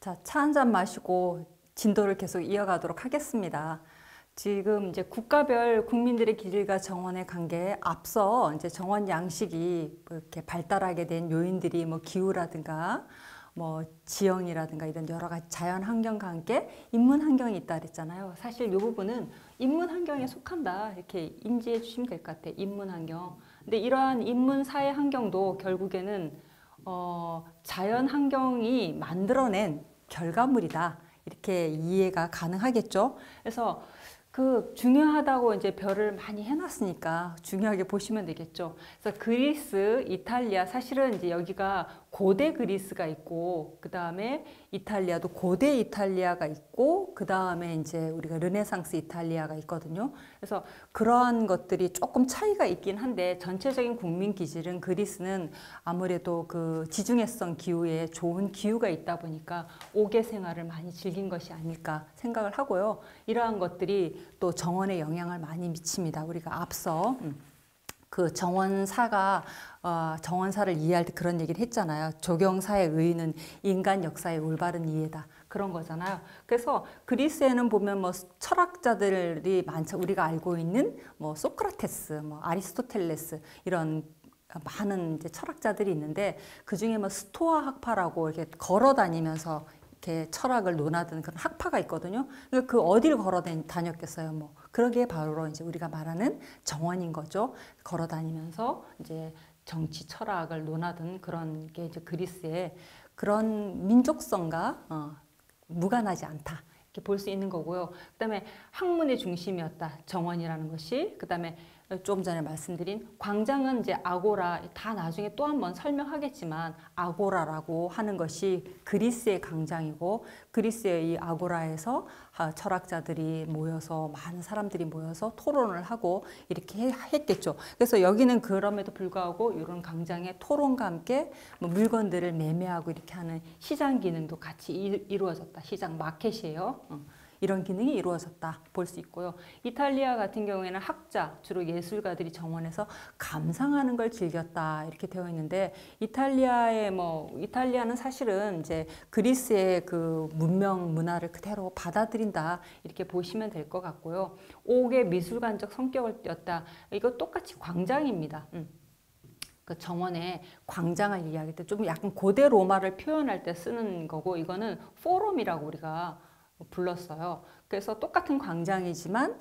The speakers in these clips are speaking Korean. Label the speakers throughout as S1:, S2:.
S1: 자, 차 한 잔 마시고 진도를 계속 이어가도록 하겠습니다. 지금 이제 국가별 국민들의 길과 정원의 관계에 앞서 이제 정원 양식이 이렇게 발달하게 된 요인들이 뭐 기후라든가 뭐 지형이라든가 이런 여러 가지 자연 환경과 함께 인문 환경이 있다 그랬잖아요. 사실 이 부분은 인문 환경에 속한다 이렇게 인지해 주시면 될 것 같아요. 인문 환경. 근데 이러한 인문 사회 환경도 결국에는 자연 환경이 만들어낸 결과물이다. 이렇게 이해가 가능하겠죠. 그래서 그 중요하다고 이제 별을 많이 해놨으니까 중요하게 보시면 되겠죠. 그래서 그리스, 이탈리아, 사실은 이제 여기가 고대 그리스가 있고, 그 다음에 이탈리아도 고대 이탈리아가 있고, 그 다음에 이제 우리가 르네상스 이탈리아가 있거든요. 그래서 그러한 것들이 조금 차이가 있긴 한데, 전체적인 국민 기질은 그리스는 아무래도 그 지중해성 기후에 좋은 기후가 있다 보니까 옥외 생활을 많이 즐긴 것이 아닐까 생각을 하고요. 이러한 것들이 또 정원에 영향을 많이 미칩니다. 우리가 앞서 그 정원사가 정원사를 이해할 때 그런 얘기를 했잖아요. 조경사의 의의는 인간 역사의 올바른 이해다. 그런 거잖아요. 그래서 그리스에는 보면 뭐 철학자들이 많죠. 우리가 알고 있는 뭐 소크라테스, 뭐 아리스토텔레스 이런 많은 이제 철학자들이 있는데 그 중에 뭐 스토아 학파라고 이렇게 걸어 다니면서 이렇게 철학을 논하던 그런 학파가 있거든요. 그 어디를 걸어 다녔겠어요. 뭐 그러기에 바로 이제 우리가 말하는 정원인 거죠. 걸어 다니면서 이제 정치 철학을 논하던 그런 게 이제 그리스의 그런 민족성과 무관하지 않다. 이렇게 볼 수 있는 거고요. 그다음에 학문의 중심이었다. 정원이라는 것이. 그다음에 좀 전에 말씀드린 광장은 이제 아고라, 다 나중에 또 한 번 설명하겠지만 아고라라고 하는 것이 그리스의 광장이고 그리스의 이 아고라에서 철학자들이 모여서 많은 사람들이 모여서 토론을 하고 이렇게 했겠죠. 그래서 여기는 그럼에도 불구하고 이런 광장의 토론과 함께 뭐 물건들을 매매하고 이렇게 하는 시장 기능도 같이 이루어졌다. 시장 마켓이에요. 이런 기능이 이루어졌다 볼 수 있고요. 이탈리아 같은 경우에는 학자, 주로 예술가들이 정원에서 감상하는 걸 즐겼다 이렇게 되어 있는데 이탈리아는 사실은 이제 그리스의 그 문명 문화를 그대로 받아들인다 이렇게 보시면 될 것 같고요. 옥의 미술관적 성격을 띄었다. 이거 똑같이 광장입니다. 그 정원의 광장을 이야기할 때 좀 약간 고대 로마를 표현할 때 쓰는 거고 이거는 포럼이라고 우리가 불렀어요. 그래서 똑같은 광장이지만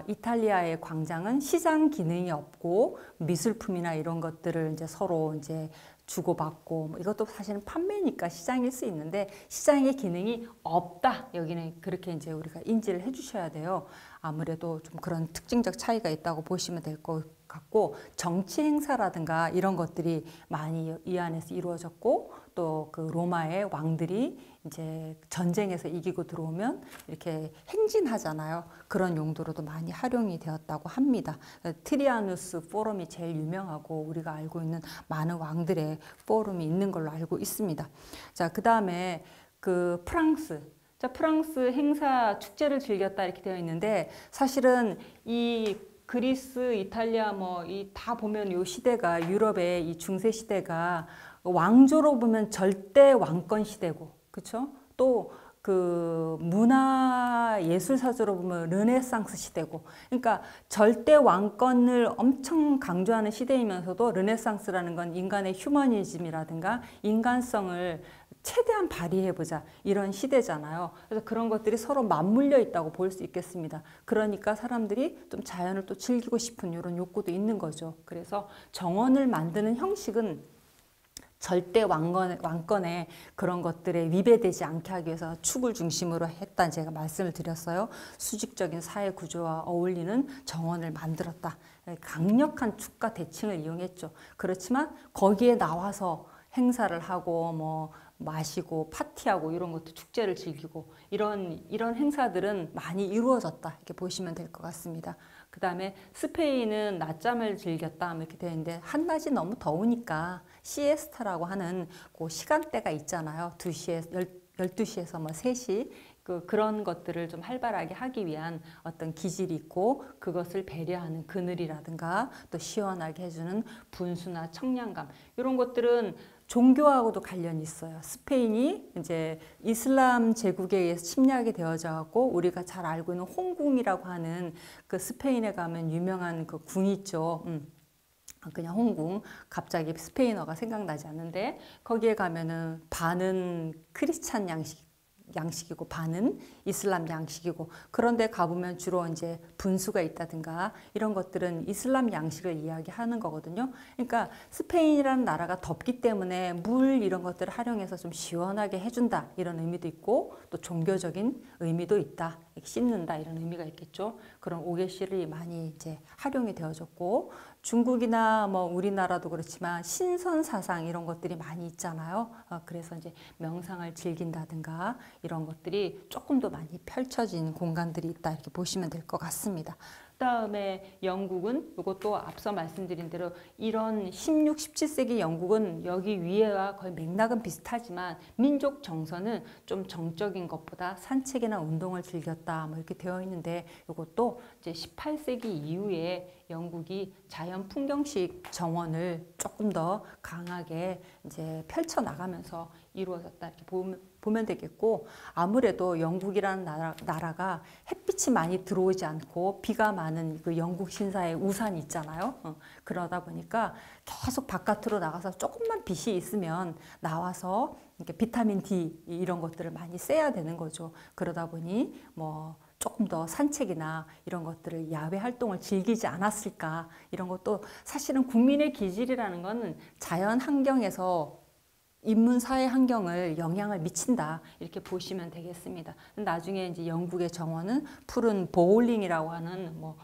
S1: 이탈리아의 광장은 시장 기능이 없고 미술품이나 이런 것들을 이제 서로 이제 주고받고 이것도 사실은 판매니까 시장일 수 있는데 시장의 기능이 없다. 여기는 그렇게 이제 우리가 인지를 해주셔야 돼요. 아무래도 좀 그런 특징적 차이가 있다고 보시면 될 것 같고 정치 행사라든가 이런 것들이 많이 이 안에서 이루어졌고 또 그 로마의 왕들이 이제 전쟁에서 이기고 들어오면 이렇게 행진하잖아요. 그런 용도로도 많이 활용이 되었다고 합니다. 트리아누스 포럼이 제일 유명하고 우리가 알고 있는 많은 왕들의 포럼이 있는 걸로 알고 있습니다. 자, 그 다음에 그 프랑스. 자, 프랑스 행사 축제를 즐겼다 이렇게 되어 있는데 사실은 이 그리스, 이탈리아 뭐 이 다 보면 요 시대가 유럽의 이 중세 시대가 왕조로 보면 절대 왕권 시대고, 그렇죠? 또 그 문화 예술 사조로 보면 르네상스 시대고, 그러니까 절대 왕권을 엄청 강조하는 시대이면서도 르네상스라는 건 인간의 휴머니즘이라든가 인간성을 최대한 발휘해보자 이런 시대잖아요. 그래서 그런 것들이 서로 맞물려 있다고 볼 수 있겠습니다. 그러니까 사람들이 좀 자연을 또 즐기고 싶은 이런 욕구도 있는 거죠. 그래서 정원을 만드는 형식은 절대 왕권의 그런 것들에 위배되지 않게 하기 위해서 축을 중심으로 했다 제가 말씀을 드렸어요. 수직적인 사회 구조와 어울리는 정원을 만들었다. 강력한 축과 대칭을 이용했죠. 그렇지만 거기에 나와서 행사를 하고 뭐 마시고 파티하고 이런 것도 축제를 즐기고 이런 행사들은 많이 이루어졌다 이렇게 보시면 될 것 같습니다. 그 다음에 스페인은 낮잠을 즐겼다 이렇게 되어 있는데 한낮이 너무 더우니까 시에스타라고 하는 그 시간대가 있잖아요. 2시에 12시에서 뭐 3시 그런 것들을 좀 활발하게 하기 위한 어떤 기질이 있고 그것을 배려하는 그늘이라든가 또 시원하게 해주는 분수나 청량감 이런 것들은 종교하고도 관련이 있어요. 스페인이 이제 이슬람 제국에 의해서 침략이 되어져 갖고 우리가 잘 알고 있는 홍궁이라고 하는 그 스페인에 가면 유명한 그 궁이 있죠. 그냥 홍궁. 갑자기 스페인어가 생각나지 않는데 거기에 가면은 반은 크리스찬 양식이고 반은 이슬람 양식이고 그런데 가보면 주로 이제 분수가 있다든가 이런 것들은 이슬람 양식을 이야기하는 거거든요. 그러니까 스페인이라는 나라가 덥기 때문에 물 이런 것들을 활용해서 좀 시원하게 해준다 이런 의미도 있고 또 종교적인 의미도 있다. 씻는다 이런 의미가 있겠죠. 그런 오개실이 많이 이제 활용이 되어졌고 중국이나 뭐 우리나라도 그렇지만 신선 사상 이런 것들이 많이 있잖아요. 그래서 이제 명상을 즐긴다든가 이런 것들이 조금 더 많이 펼쳐진 공간들이 있다 이렇게 보시면 될 것 같습니다. 그다음에 영국은 이것도 앞서 말씀드린 대로 이런 16, 17세기 영국은 여기 위에와 거의 맥락은 비슷하지만 민족 정서는 좀 정적인 것보다 산책이나 운동을 즐겼다 뭐 이렇게 되어 있는데 이것도 이제 18세기 이후에 영국이 자연 풍경식 정원을 조금 더 강하게 이제 펼쳐 나가면서 이루어졌다 이렇게 보면 되겠고 아무래도 영국이라는 나라가 햇빛이 많이 들어오지 않고 비가 많은 그 영국 신사의 우산이 있잖아요. 그러다 보니까 계속 바깥으로 나가서 조금만 빛이 있으면 나와서 이렇게 비타민 D 이런 것들을 많이 쐬야 되는 거죠. 그러다 보니 뭐 조금 더 산책이나 이런 것들을 야외 활동을 즐기지 않았을까 이런 것도 사실은 국민의 기질이라는 거는 자연 환경에서 인문 사회 환경을 영향을 미친다 이렇게 보시면 되겠습니다. 나중에 이제 영국의 정원은 푸른 보울링이라고 하는 뭐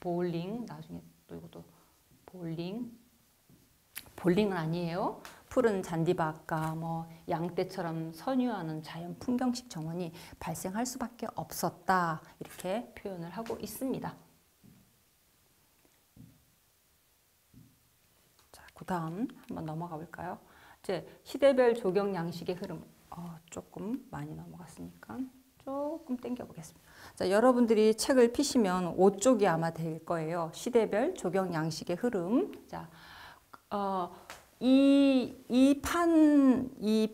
S1: 보울링 나중에 또 이것도 볼링은 아니에요. 푸른 잔디밭과 뭐 양떼처럼 선유하는 자연 풍경식 정원이 발생할 수밖에 없었다 이렇게 표현을 하고 있습니다. 자, 그다음 한번 넘어가 볼까요? 이제 시대별 조경 양식의 흐름 조금 많이 넘어갔으니까 조금 당겨 보겠습니다. 자, 여러분들이 책을 피시면 5쪽이 아마 될 거예요. 시대별 조경 양식의 흐름. 자, 이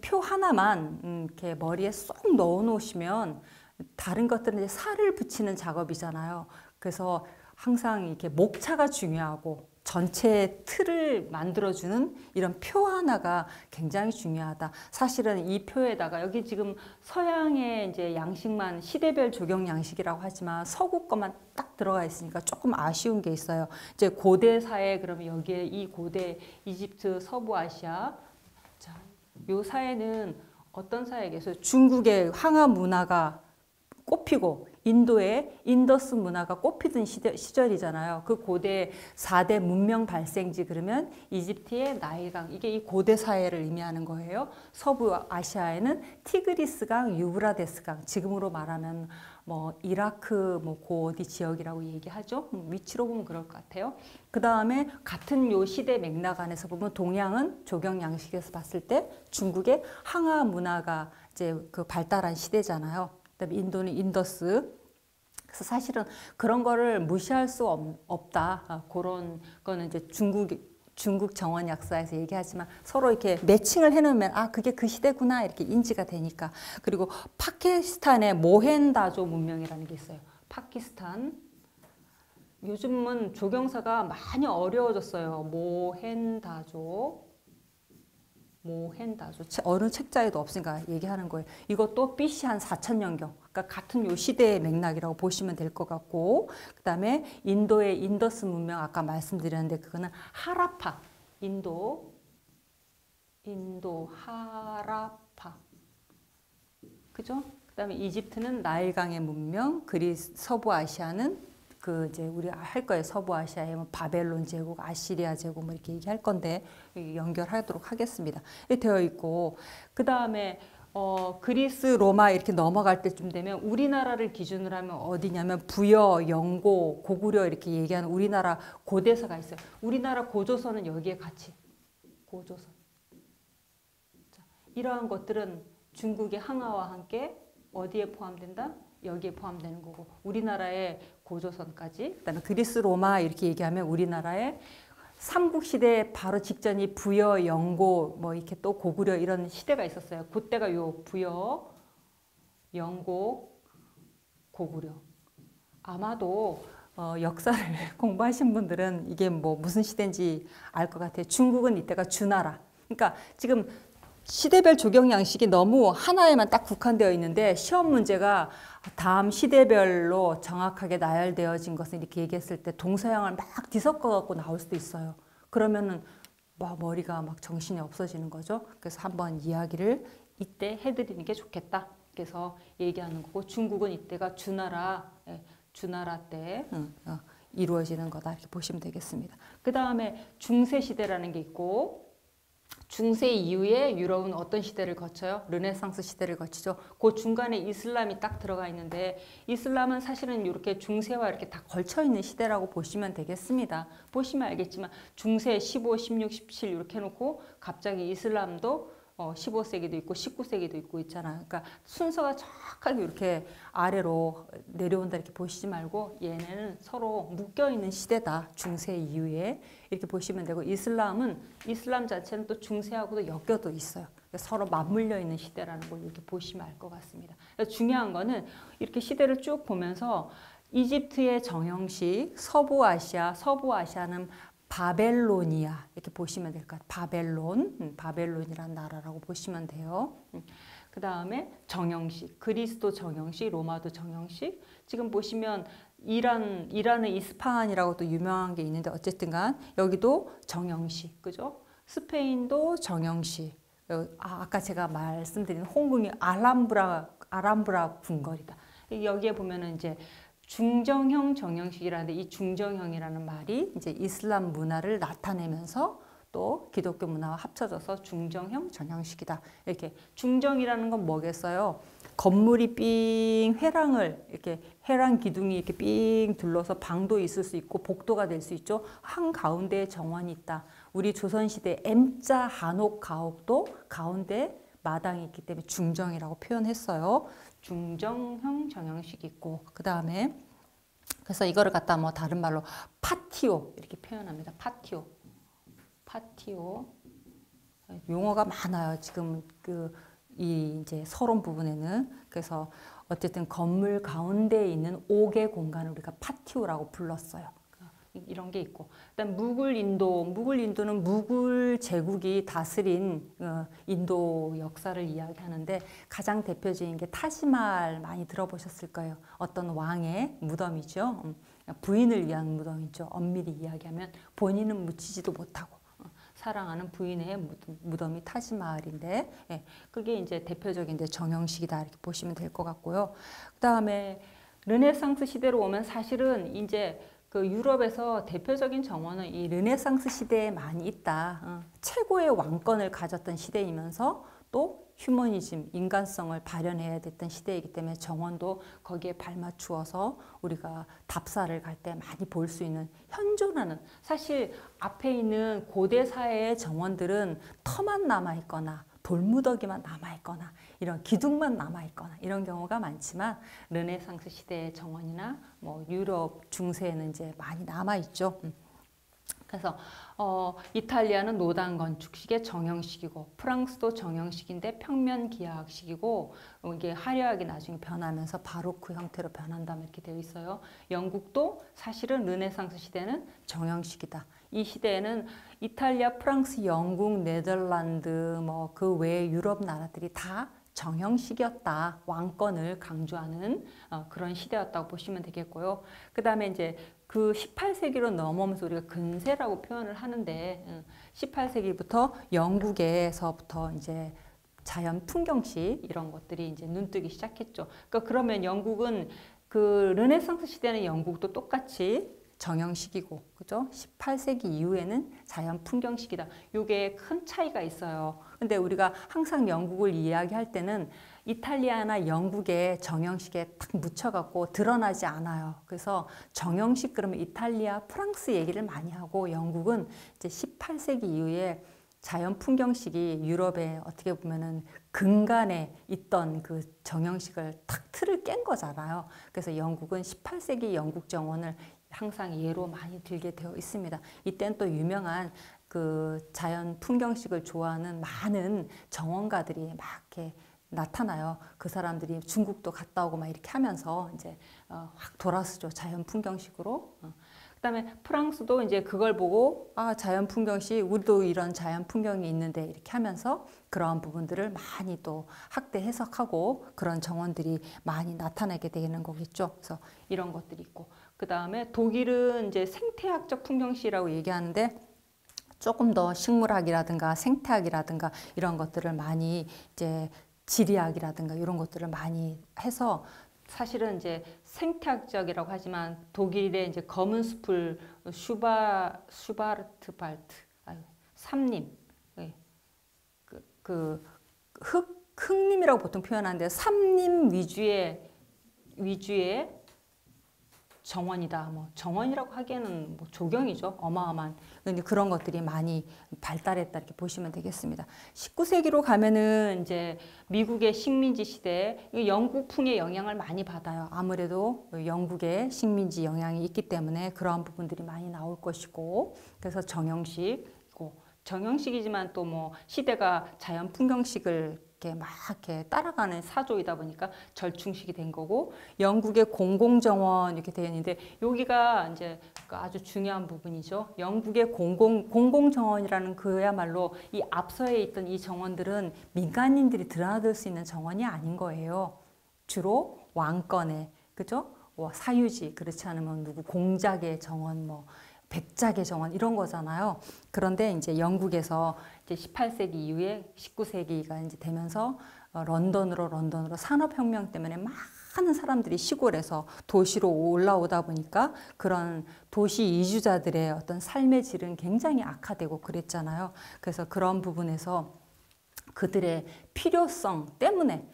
S1: 표 하나만 이렇게 머리에 쏙 넣어 놓으시면 다른 것들은 이제 살을 붙이는 작업이잖아요. 그래서 항상 이렇게 목차가 중요하고 전체 틀을 만들어주는 이런 표 하나가 굉장히 중요하다. 사실은 이 표에다가 여기 지금 서양의 이제 양식만 시대별 조경 양식이라고 하지만 서구 것만 딱 들어가 있으니까 조금 아쉬운 게 있어요. 이제 고대 사회 그러면 여기에 이 고대 이집트 서부 아시아 자, 요 사회는 어떤 사회겠어요? 중국의 황하 문화가 꽃피고 인도의 인더스 문화가 꽃피던 시절이잖아요. 그 고대 4대 문명 발생지 그러면 이집트의 나일강 이게 이 고대 사회를 의미하는 거예요. 서부 아시아에는 티그리스강, 유브라데스강 지금으로 말하면 뭐 이라크 뭐 고디 지역이라고 얘기하죠. 위치로 보면 그럴 것 같아요. 그 다음에 같은 요 시대 맥락 안에서 보면 동양은 조경 양식에서 봤을 때 중국의 항하 문화가 이제 그 발달한 시대잖아요. 그다음에 인도는 인더스. 그래서 사실은 그런 거를 무시할 수 없다. 그런 거는 이제 중국 정원 약사에서 얘기하지만 서로 이렇게 매칭을 해놓으면 아 그게 그 시대구나 이렇게 인지가 되니까. 그리고 파키스탄의 모헨다조 문명이라는 게 있어요. 파키스탄. 요즘은 조경사가 많이 어려워졌어요. 모헨다조. 어느 책자에도 없으니까 얘기하는 거예요. 이것도 BC 한 4000년경. 그러니까 같은 요 시대의 맥락이라고 보시면 될 것 같고 그 다음에 인도의 인더스 문명 아까 말씀드렸는데 그거는 하라파. 인도 하라파. 그죠? 그 다음에 이집트는 나일강의 문명, 그리스 서부 아시아는 그 이제 우리가 할 거예요. 서부 아시아에 뭐 바벨론 제국, 아시리아 제국 뭐 이렇게 얘기할 건데 연결하도록 하겠습니다. 이렇게 되어 있고 그 다음에 그리스, 로마 이렇게 넘어갈 때쯤 되면 우리나라를 기준으로 하면 어디냐면 부여, 영고, 고구려 이렇게 얘기하는 우리나라 고대사가 있어요. 우리나라 고조선은 여기에 같이 고조선. 자, 이러한 것들은 중국의 항하와 함께 어디에 포함된다? 여기에 포함되는 거고 우리나라의 고조선까지 그다음에 그리스 로마 이렇게 얘기하면 우리나라의 삼국시대 바로 직전이 부여, 영고 뭐 이렇게 또 고구려 이런 시대가 있었어요. 그때가 요 부여, 영고, 고구려. 아마도 역사를 공부하신 분들은 이게 뭐 무슨 시대인지 알 것 같아요. 중국은 이때가 주나라. 그러니까 지금 시대별 조경 양식이 너무 하나에만 딱 국한되어 있는데 시험 문제가 다음 시대별로 정확하게 나열되어진 것을 이렇게 얘기했을 때 동서양을 막 뒤섞어 갖고 나올 수도 있어요. 그러면은 막 머리가 막 정신이 없어지는 거죠. 그래서 한번 이야기를 이때 해드리는 게 좋겠다. 그래서 얘기하는 거고 중국은 이때가 주나라 때 이루어지는 거다 이렇게 보시면 되겠습니다. 그 다음에 중세시대라는 게 있고 중세 이후에 유럽은 어떤 시대를 거쳐요? 르네상스 시대를 거치죠. 그 중간에 이슬람이 딱 들어가 있는데 이슬람은 사실은 이렇게 중세와 이렇게 다 걸쳐 있는 시대라고 보시면 되겠습니다. 보시면 알겠지만 중세 15, 16, 17 이렇게 해놓고 갑자기 이슬람도 15세기도 있고 19세기도 있고 있잖아요. 그러니까 순서가 정확하게 이렇게 아래로 내려온다 이렇게 보시지 말고 얘네는 서로 묶여있는 시대다. 중세 이후에 이렇게 보시면 되고 이슬람 자체는 또 중세하고도 엮여도 있어요. 서로 맞물려 있는 시대라는 걸 이렇게 보시면 알 것 같습니다. 중요한 거는 이렇게 시대를 쭉 보면서 이집트의 정형식, 서부아시아는 바벨로니아 이렇게 보시면 될 것 같아요. 바벨론이라는 나라라고 보시면 돼요. 그 다음에 정형식, 그리스도 정형식, 로마도 정형식. 지금 보시면 이란은 이스파한이라고 또 유명한 게 있는데 어쨌든간 여기도 정형식, 그죠? 스페인도 정형식. 아까 제가 말씀드린 홍콩이 아람브라 궁궐이다. 여기에 보면은 이제 중정형 정형식이라는데 이 중정형이라는 말이 이제 이슬람 문화를 나타내면서 또 기독교 문화와 합쳐져서 중정형 정형식이다. 이렇게 중정이라는 건 뭐겠어요? 건물이 삥 이렇게 회랑 기둥이 이렇게 삥 둘러서 방도 있을 수 있고 복도가 될 수 있죠. 한 가운데에 정원이 있다. 우리 조선시대 M자 한옥 가옥도 가운데 마당이 있기 때문에 중정이라고 표현했어요. 중정형 정형식이 있고 그 다음에 그래서 이거를 갖다 뭐 다른 말로 파티오 이렇게 표현합니다. 파티오 용어가 많아요. 지금 이 이제 서론 부분에는 그래서 어쨌든 건물 가운데에 있는 5개 공간을 우리가 파티오라고 불렀어요. 이런 게 있고 일단 무굴인도는 무굴 제국이 다스린 인도 역사를 이야기하는데 가장 대표적인 게 타지말 많이 들어보셨을 거예요. 어떤 왕의 무덤이죠. 부인을 위한 무덤이죠. 엄밀히 이야기하면 본인은 묻히지도 못하고 사랑하는 부인의 무덤이 타지마할인데 그게 이제 대표적인 이제 정형식이다 이렇게 보시면 될 것 같고요. 그 다음에 르네상스 시대로 오면 사실은 이제 그 유럽에서 대표적인 정원은 이 르네상스 시대에 많이 있다. 최고의 왕권을 가졌던 시대이면서 또 휴머니즘, 인간성을 발현해야 됐던 시대이기 때문에 정원도 거기에 발맞추어서 우리가 답사를 갈 때 많이 볼 수 있는 현존하는 사실 앞에 있는 고대 사회의 정원들은 터만 남아있거나 돌무더기만 남아있거나 이런 기둥만 남아있거나 이런 경우가 많지만 르네상스 시대의 정원이나 뭐 유럽 중세에는 이제 많이 남아있죠. 그래서 이탈리아는 노단 건축식의 정형식이고 프랑스도 정형식인데 평면 기하학식이고 이게 화려하게 나중에 변하면서 바로크 형태로 변한다면 이렇게 되어 있어요. 영국도 사실은 르네상스 시대는 정형식이다. 이 시대에는 이탈리아, 프랑스, 영국, 네덜란드 뭐 그 외의 유럽 나라들이 다 정형식이었다. 왕권을 강조하는 그런 시대였다고 보시면 되겠고요. 그 다음에 이제 그 18세기로 넘어오면서 우리가 근세라고 표현을 하는데 18세기부터 영국에서부터 이제 자연 풍경식 이런 것들이 이제 눈뜨기 시작했죠. 그러니까 그러면 영국은 그 르네상스 시대는 영국도 똑같이 정형식이고, 그죠? 18세기 이후에는 자연 풍경식이다. 요게 큰 차이가 있어요. 근데 우리가 항상 영국을 이야기할 때는 이탈리아나 영국의 정형식에 딱 묻혀갖고 드러나지 않아요. 그래서 정형식 그러면 이탈리아, 프랑스 얘기를 많이 하고 영국은 이제 18세기 이후에 자연 풍경식이 유럽에 어떻게 보면은 근간에 있던 그 정형식을 탁 틀을 깬 거잖아요. 그래서 영국은 18세기 영국 정원을 항상 예로 많이 들게 되어 있습니다. 이때는 또 유명한 그 자연 풍경식을 좋아하는 많은 정원가들이 막 이렇게 나타나요. 그 사람들이 중국도 갔다 오고 막 이렇게 하면서 이제 확 돌아서죠. 자연 풍경식으로. 그다음에 프랑스도 이제 그걸 보고 아, 자연 풍경식 우리도 이런 자연 풍경이 있는데 이렇게 하면서 그러한 부분들을 많이 또 학대 해석하고 그런 정원들이 많이 나타나게 되는 거겠죠. 그래서 이런 것들이 있고 그다음에 독일은 이제 생태학적 풍경시라고 얘기하는데 조금 더 식물학이라든가 생태학이라든가 이런 것들을 많이 이제 지리학이라든가 이런 것들을 많이 해서 사실은 이제 생태학적이라고 하지만 독일의 이제 검은 숲을 슈바르트발트 삼림 그 흑림이라고 보통 표현하는데 삼림 위주의 정원이다. 뭐 정원이라고 하기에는 뭐 조경이죠. 어마어마한. 근데 그런 것들이 많이 발달했다 이렇게 보시면 되겠습니다. 19세기로 가면은 이제 미국의 식민지 시대, 영국풍의 영향을 많이 받아요. 아무래도 영국의 식민지 영향이 있기 때문에 그러한 부분들이 많이 나올 것이고, 그래서 정형식이지만 또 뭐 시대가 자연 풍경식을 이렇게 막 이렇게 따라가는 사조이다 보니까 절충식이 된 거고 영국의 공공정원 이렇게 되어 있는데 여기가 이제 아주 중요한 부분이죠. 영국의 공공정원이라는 그야말로 이 앞서에 있던 이 정원들은 민간인들이 드나들 수 있는 정원이 아닌 거예요. 주로 왕권의 그죠? 사유지 그렇지 않으면 누구 공작의 정원 뭐 백작의 정원 이런 거잖아요. 그런데 이제 영국에서 이제 18세기 이후에 19세기가 이제 되면서 런던으로 산업혁명 때문에 많은 사람들이 시골에서 도시로 올라오다 보니까 그런 도시 이주자들의 어떤 삶의 질은 굉장히 악화되고 그랬잖아요. 그래서 그런 부분에서 그들의 필요성 때문에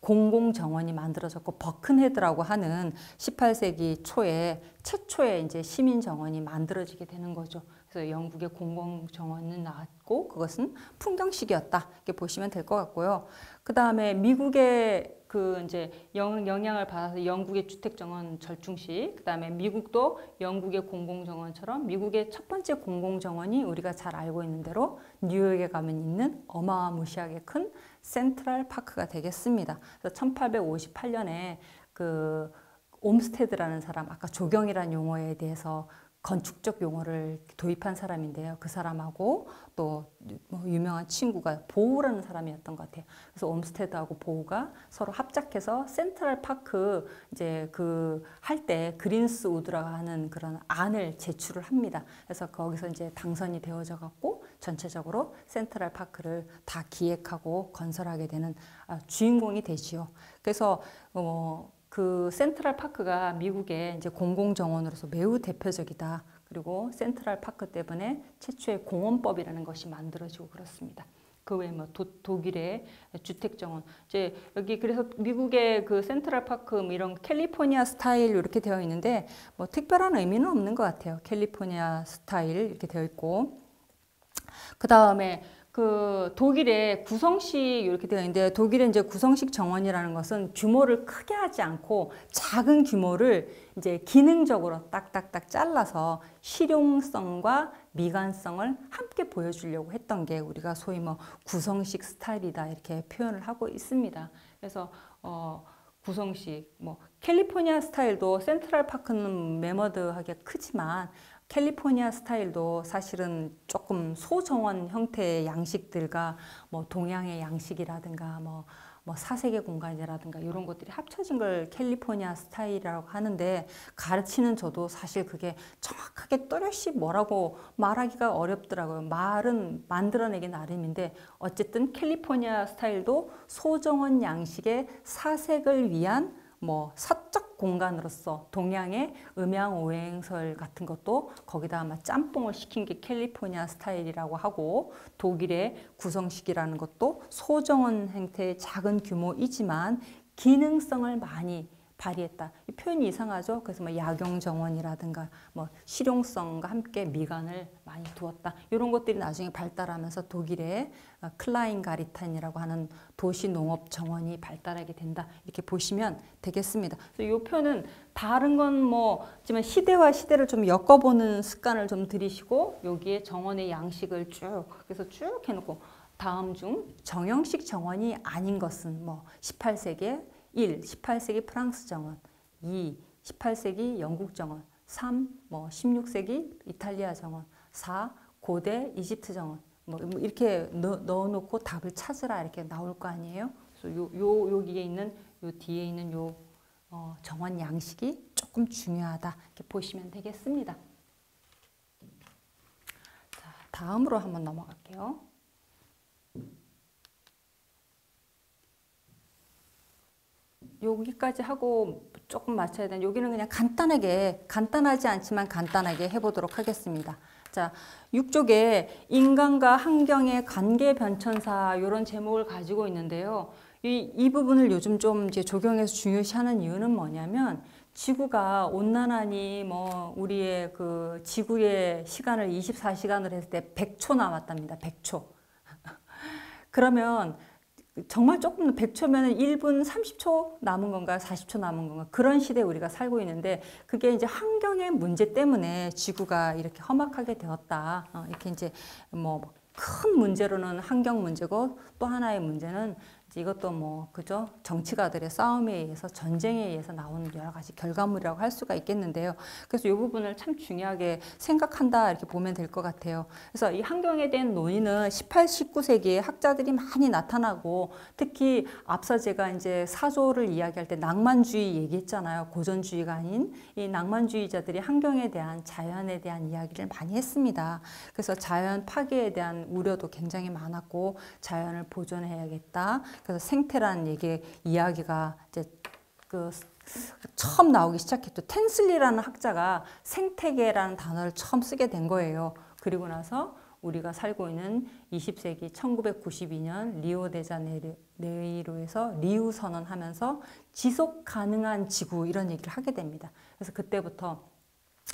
S1: 공공정원이 만들어졌고 버큰헤드라고 하는 18세기 초에 최초의 이제 시민정원이 만들어지게 되는 거죠. 그래서 영국의 공공정원은 나왔고 그것은 풍경식이었다 이렇게 보시면 될 것 같고요. 그 다음에 미국의 그 이제 영향을 받아서 영국의 주택정원 절충식, 그 다음에 미국도 영국의 공공정원처럼 미국의 첫 번째 공공정원이 우리가 잘 알고 있는 대로 뉴욕에 가면 있는 어마무시하게 큰 센트럴 파크가 되겠습니다. 그래서 1858년에 그 옴스테드라는 사람, 아까 조경이라는 용어에 대해서 건축적 용어를 도입한 사람인데요. 그 사람하고 또 뭐 유명한 친구가 보우라는 사람이었던 것 같아요. 그래서 옴스테드하고 보우가 서로 합작해서 센트럴 파크 이제 그 할 때 그린스 우드라고 하는 그런 안을 제출을 합니다. 그래서 거기서 이제 당선이 되어져 갖고 전체적으로 센트럴 파크를 다 기획하고 건설하게 되는 주인공이 되지요. 그래서 그 센트럴 파크가 미국의 이제 공공정원으로서 매우 대표적이다. 그리고 센트럴 파크 때문에 최초의 공원법이라는 것이 만들어지고 그렇습니다. 그 외에 뭐 독일의 주택정원, 이제 여기 그래서 미국의 그 센트럴 파크 뭐 이런 캘리포니아 스타일 이렇게 되어 있는데 뭐 특별한 의미는 없는 것 같아요. 캘리포니아 스타일 이렇게 되어 있고 그 다음에 그 독일의 구성식 이렇게 되어 있는데 독일의 이제 구성식 정원이라는 것은 규모를 크게 하지 않고 작은 규모를 이제 기능적으로 딱딱딱 잘라서 실용성과 미관성을 함께 보여주려고 했던 게 우리가 소위 뭐 구성식 스타일이다 이렇게 표현을 하고 있습니다. 그래서 구성식 뭐 캘리포니아 스타일도 센트럴 파크는 매머드하게 크지만 캘리포니아 스타일도 사실은 조금 소정원 형태의 양식들과 뭐 동양의 양식이라든가 뭐 사색의 공간이라든가 이런 것들이 합쳐진 걸 캘리포니아 스타일이라고 하는데 가르치는 저도 사실 그게 정확하게 또렷이 뭐라고 말하기가 어렵더라고요. 말은 만들어내기 나름인데 어쨌든 캘리포니아 스타일도 소정원 양식의 사색을 위한 뭐 사적 공간으로서 동양의 음양오행설 같은 것도 거기다 아마 짬뽕을 시킨 게 캘리포니아 스타일이라고 하고 독일의 구성식이라는 것도 소정원 형태의 작은 규모이지만 기능성을 많이 발휘했다. 이 표현이 이상하죠? 그래서 뭐 약용 정원이라든가 뭐 실용성과 함께 미관을 많이 두었다. 이런 것들이 나중에 발달하면서 독일의 클라인가리탄이라고 하는 도시 농업 정원이 발달하게 된다. 이렇게 보시면 되겠습니다. 그래서 이 표현은 다른 건 뭐 지만 시대와 시대를 좀 엮어보는 습관을 좀 들이시고 여기에 정원의 양식을 쭉 그래서 쭉 해놓고 다음 중 정형식 정원이 아닌 것은 뭐 18세기에 1. 18세기 프랑스 정원 2. 18세기 영국 정원 3. 뭐 16세기 이탈리아 정원 4. 고대 이집트 정원 뭐 이렇게 넣어놓고 답을 찾으라 이렇게 나올 거 아니에요. 그래서 여기에 있는 요 뒤에 있는 요 정원 양식이 조금 중요하다 이렇게 보시면 되겠습니다. 자, 다음으로 한번 넘어갈게요. 여기까지 하고 조금 맞춰야 되는 여기는 그냥 간단하지 않지만 간단하게 해보도록 하겠습니다. 자, 6쪽에 인간과 환경의 관계 변천사 이런 제목을 가지고 있는데요. 이 부분을 요즘 좀 이제 적용해서 중요시하는 이유는 뭐냐면 지구가 온난화니 뭐 우리의 그 지구의 시간을 24시간을 했을 때 100초 남았답니다. 100초. 그러면 정말 조금 100초면 1분 30초 남은 건가 40초 남은 건가 그런 시대에 우리가 살고 있는데 그게 이제 환경의 문제 때문에 지구가 이렇게 험악하게 되었다. 이렇게 이제 뭐 큰 문제로는 환경 문제고 또 하나의 문제는 이것도 뭐 그죠 정치가들의 싸움에 의해서 전쟁에 의해서 나오는 여러 가지 결과물이라고 할 수가 있겠는데요. 그래서 이 부분을 참 중요하게 생각한다 이렇게 보면 될 것 같아요. 그래서 이 환경에 대한 논의는 18, 19세기에 학자들이 많이 나타나고 특히 앞서 제가 이제 사조를 이야기할 때 낭만주의 얘기했잖아요. 고전주의가 아닌 이 낭만주의자들이 환경에 대한 자연에 대한 이야기를 많이 했습니다. 그래서 자연 파괴에 대한 우려도 굉장히 많았고 자연을 보존해야겠다. 그래서 생태라는 이야기가 이제 그 처음 나오기 시작했죠. 텐슬리라는 학자가 생태계라는 단어를 처음 쓰게 된 거예요. 그리고 나서 우리가 살고 있는 20세기 1992년 리오데자네이루에서 리우 선언하면서 지속 가능한 지구 이런 얘기를 하게 됩니다. 그래서 그때부터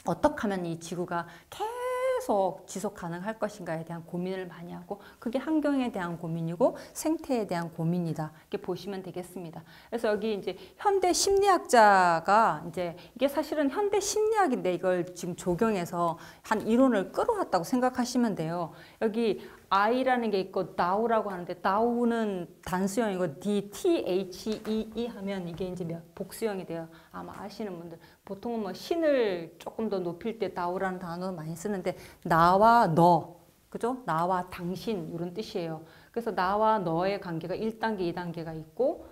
S1: 어떻게 하면 이 지구가 계속 지속 가능할 것인가에 대한 고민을 많이 하고 그게 환경에 대한 고민이고 생태에 대한 고민이다. 이렇게 보시면 되겠습니다. 그래서 여기 이제 현대 심리학자가 이제 이게 사실은 현대 심리학인데 이걸 지금 적용해서 한 이론을 끌어왔다고 생각하시면 돼요. 여기 I라는 게 있고 DAO라고 하는데 DAO는 단수형이고 DTHEE 하면 이게 이제 복수형이 돼요. 아마 아시는 분들 보통은 뭐 신을 조금 더 높일 때 DAO라는 단어를 많이 쓰는데 나와 너, 그죠? 나와 당신 이런 뜻이에요. 그래서 나와 너의 관계가 1단계, 2단계가 있고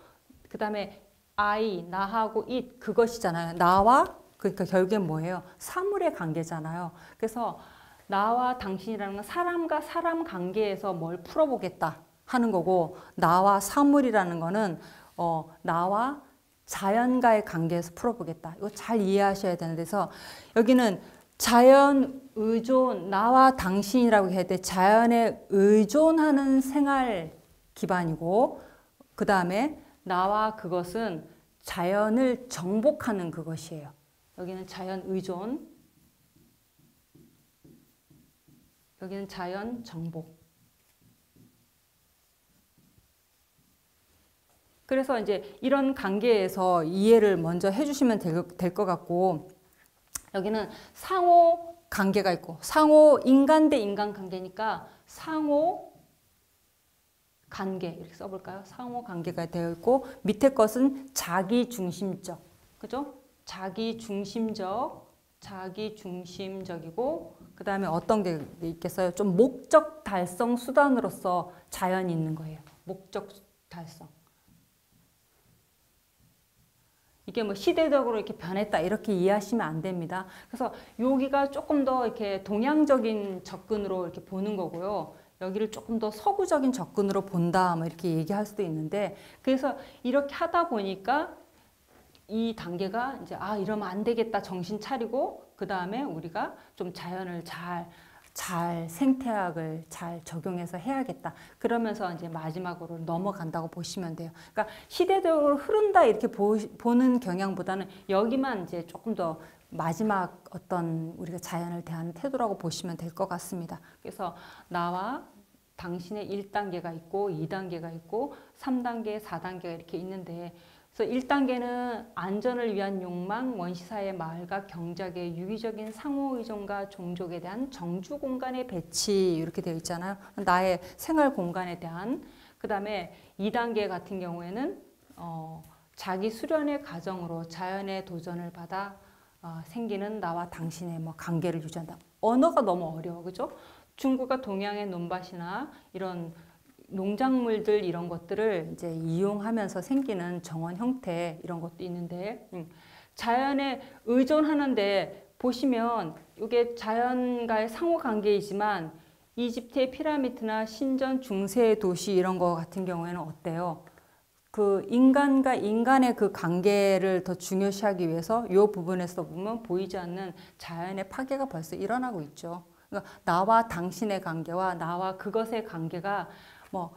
S1: 그 다음에 I, 나하고 it 그것이잖아요. 나와 그러니까 결국엔 뭐예요? 사물의 관계잖아요. 그래서 나와 당신이라는 건 사람과 사람 관계에서 뭘 풀어보겠다 하는 거고 나와 사물이라는 거는 나와 자연과의 관계에서 풀어보겠다. 이거 잘 이해하셔야 되는 데서 여기는 자연 의존, 나와 당신이라고 해야 돼. 자연에 의존하는 생활 기반이고 그 다음에 나와 그것은 자연을 정복하는 그것이에요. 여기는 자연 의존 여기는 자연 정복. 그래서 이제 이런 관계에서 이해를 먼저 해주시면 될 것 같고 여기는 상호 관계가 있고 상호 인간 대 인간 관계니까 상호 관계 이렇게 써볼까요? 상호 관계가 되어 있고 밑에 것은 자기 중심적, 그죠? 자기 중심적이고 그 다음에 어떤 게 있겠어요? 좀 목적 달성 수단으로서 자연이 있는 거예요. 목적 달성. 이게 뭐 시대적으로 이렇게 변했다 이렇게 이해하시면 안 됩니다. 그래서 여기가 조금 더 이렇게 동양적인 접근으로 이렇게 보는 거고요. 여기를 조금 더 서구적인 접근으로 본다 뭐 이렇게 얘기할 수도 있는데 그래서 이렇게 하다 보니까 이 단계가 이제 이러면 안 되겠다 정신 차리고 그 다음에 우리가 좀 자연을 잘 잘 생태학을 잘 적용해서 해야겠다. 그러면서 이제 마지막으로 넘어간다고 보시면 돼요. 그러니까 시대적으로 흐른다 이렇게 보는 경향보다는 여기만 이제 조금 더 마지막 어떤 우리가 자연을 대하는 태도라고 보시면 될 것 같습니다. 그래서 나와 당신의 1단계가 있고 2단계가 있고 3단계, 4단계가 이렇게 있는데 그래서 1단계는 안전을 위한 욕망, 원시사회 마을과 경작의 유기적인 상호의존과 종족에 대한 정주 공간의 배치 이렇게 되어 있잖아요. 나의 생활 공간에 대한 그 다음에 2단계 같은 경우에는 자기 수련의 과정으로 자연의 도전을 받아 생기는 나와 당신의 뭐 관계를 유지한다. 언어가 너무 어려워, 그죠? 중국과 동양의 논밭이나 이런 농작물들 이런 것들을 이제 이용하면서 생기는 정원 형태 이런 것도 있는데 자연에 의존하는데 보시면 이게 자연과의 상호 관계이지만 이집트의 피라미드나 신전 중세 도시 이런 거 같은 경우에는 어때요? 그 인간과 인간의 그 관계를 더 중요시하기 위해서 이 부분에서 보면 보이지 않는 자연의 파괴가 벌써 일어나고 있죠. 그러니까 나와 당신의 관계와 나와 그것의 관계가 뭐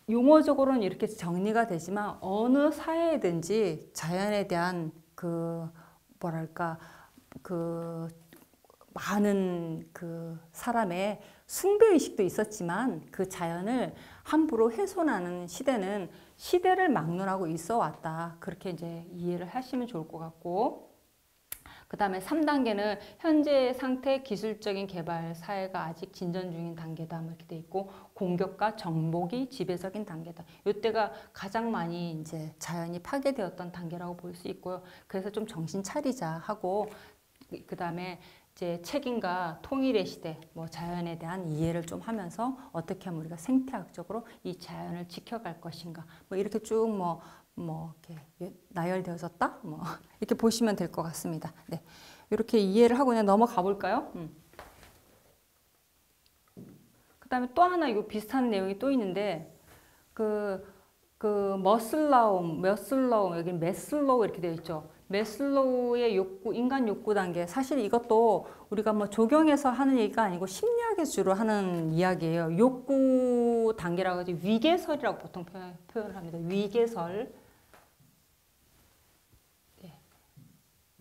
S1: 용어적으로는 이렇게 정리가 되지만 어느 사회든지 자연에 대한 그 뭐랄까 그 많은 그 사람의 숭배의식도 있었지만 그 자연을 함부로 훼손하는 시대는 시대를 막론하고 있어 왔다. 그렇게 이제 이해를 하시면 좋을 것 같고 그 다음에 3단계는 현재의 상태 기술적인 개발 사회가 아직 진전 중인 단계다 이렇게 돼 있고 공격과 정복이 지배적인 단계다. 이때가 가장 많이 이제 자연이 파괴되었던 단계라고 볼 수 있고요. 그래서 좀 정신 차리자 하고 그 다음에 이제 책임과 통일의 시대, 뭐 자연에 대한 이해를 좀 하면서 어떻게 하면 우리가 생태학적으로 이 자연을 지켜갈 것인가, 뭐 이렇게 쭉 뭐 이렇게 나열되어졌다, 뭐 이렇게 보시면 될 것 같습니다. 네, 이렇게 이해를 하고 그냥 넘어가 볼까요? 그다음에 또 하나 이거 비슷한 내용이 또 있는데 머슬라움 여기 메슬로우 이렇게 되어 있죠. 메슬로우의 욕구, 인간 욕구 단계. 사실 이것도 우리가 뭐 조경에서 하는 얘기가 아니고 심리학에서 주로 하는 이야기예요. 욕구 단계라고 하지 위계설이라고 보통 표현을 합니다. 위계설.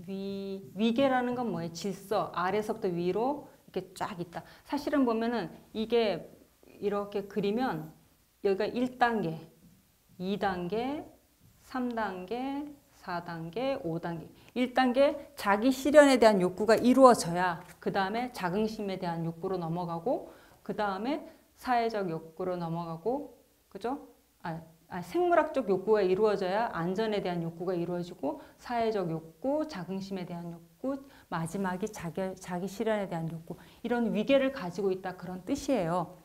S1: 위계라는 건 뭐예요? 질서, 아래서부터 위로 이렇게 쫙 있다. 사실은 보면은 이게 이렇게 그리면 여기가 1단계, 2단계, 3단계, 4단계, 5단계. 1단계 자기 실현에 대한 욕구가 이루어져야 그 다음에 자긍심에 대한 욕구로 넘어가고 그 다음에 사회적 욕구로 넘어가고 그죠? 생물학적 욕구가 이루어져야 안전에 대한 욕구가 이루어지고 사회적 욕구, 자긍심에 대한 욕구, 마지막이 자기 실현에 대한 욕구 이런 위계를 가지고 있다 그런 뜻이에요.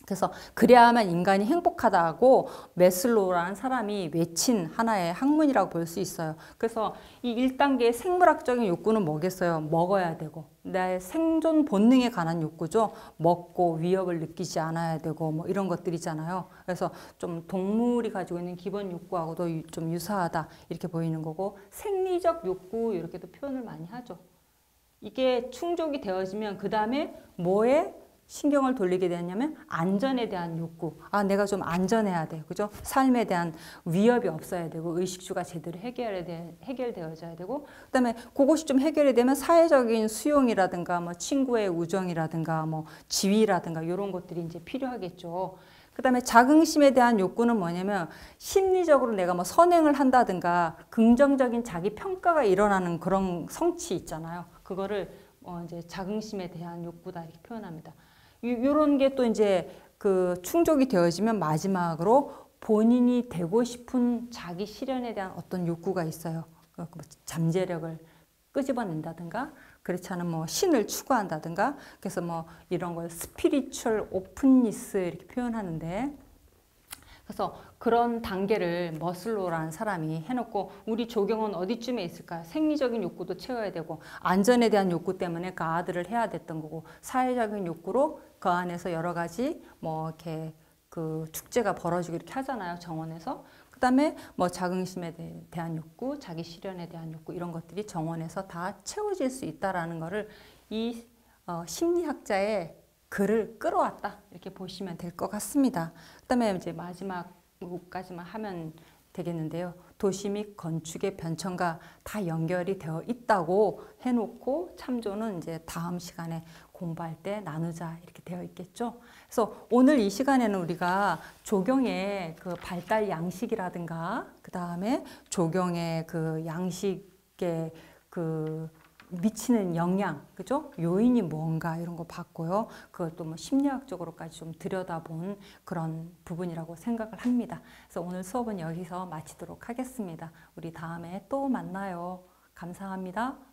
S1: 그래서 그래야만 인간이 행복하다고 메슬로우라는 사람이 외친 하나의 학문이라고 볼 수 있어요. 그래서 이 1단계의 생물학적인 욕구는 뭐겠어요? 먹어야 되고 내 생존 본능에 관한 욕구죠. 먹고 위협을 느끼지 않아야 되고 뭐 이런 것들이잖아요. 그래서 좀 동물이 가지고 있는 기본 욕구하고도 좀 유사하다 이렇게 보이는 거고 생리적 욕구 이렇게도 표현을 많이 하죠. 이게 충족이 되어지면 그 다음에 뭐에 신경을 돌리게 되냐면 안전에 대한 욕구. 내가 좀 안전해야 돼. 그죠? 삶에 대한 위협이 없어야 되고 의식주가 제대로 해결되어져야 되고 그다음에 그것이 좀 해결이 되면 사회적인 수용이라든가 뭐 친구의 우정이라든가 뭐 지위라든가 이런 것들이 이제 필요하겠죠. 그다음에 자긍심에 대한 욕구는 뭐냐면 심리적으로 내가 뭐 선행을 한다든가 긍정적인 자기 평가가 일어나는 그런 성취 있잖아요. 그거를 이제 자긍심에 대한 욕구다 이렇게 표현합니다. 이런 게 또 이제 그 충족이 되어지면 마지막으로 본인이 되고 싶은 자기 실현에 대한 어떤 욕구가 있어요. 잠재력을 끄집어낸다든가 그렇지 않으면 뭐 신을 추구한다든가 그래서 뭐 이런 걸 스피리추얼 오픈니스 이렇게 표현하는데 그래서 그런 단계를 머슬로우라는 사람이 해놓고 우리 조경은 어디쯤에 있을까요? 생리적인 욕구도 채워야 되고 안전에 대한 욕구 때문에 가드를 해야 됐던 거고 사회적인 욕구로 그 안에서 여러 가지 뭐 이렇게 그 축제가 벌어지고 이렇게 하잖아요. 정원에서. 그다음에 뭐 자긍심에 대한 욕구, 자기 실현에 대한 욕구 이런 것들이 정원에서 다 채워질 수 있다라는 거를 이 심리학자의 글을 끌어왔다 이렇게 보시면 될 것 같습니다. 그다음에 이제 마지막까지만 하면 되겠는데요. 도시 및 건축의 변천과 다 연결이 되어 있다고 해놓고 참조는 이제 다음 시간에 공부할 때 나누자 이렇게 되어 있겠죠. 그래서 오늘 이 시간에는 우리가 조경의 그 발달 양식이라든가 그 다음에 조경의 그 양식의 그 미치는 영향, 그죠? 요인이 뭔가 이런 거 봤고요. 그것도 뭐 심리학적으로까지 좀 들여다본 그런 부분이라고 생각을 합니다. 그래서 오늘 수업은 여기서 마치도록 하겠습니다. 우리 다음에 또 만나요. 감사합니다.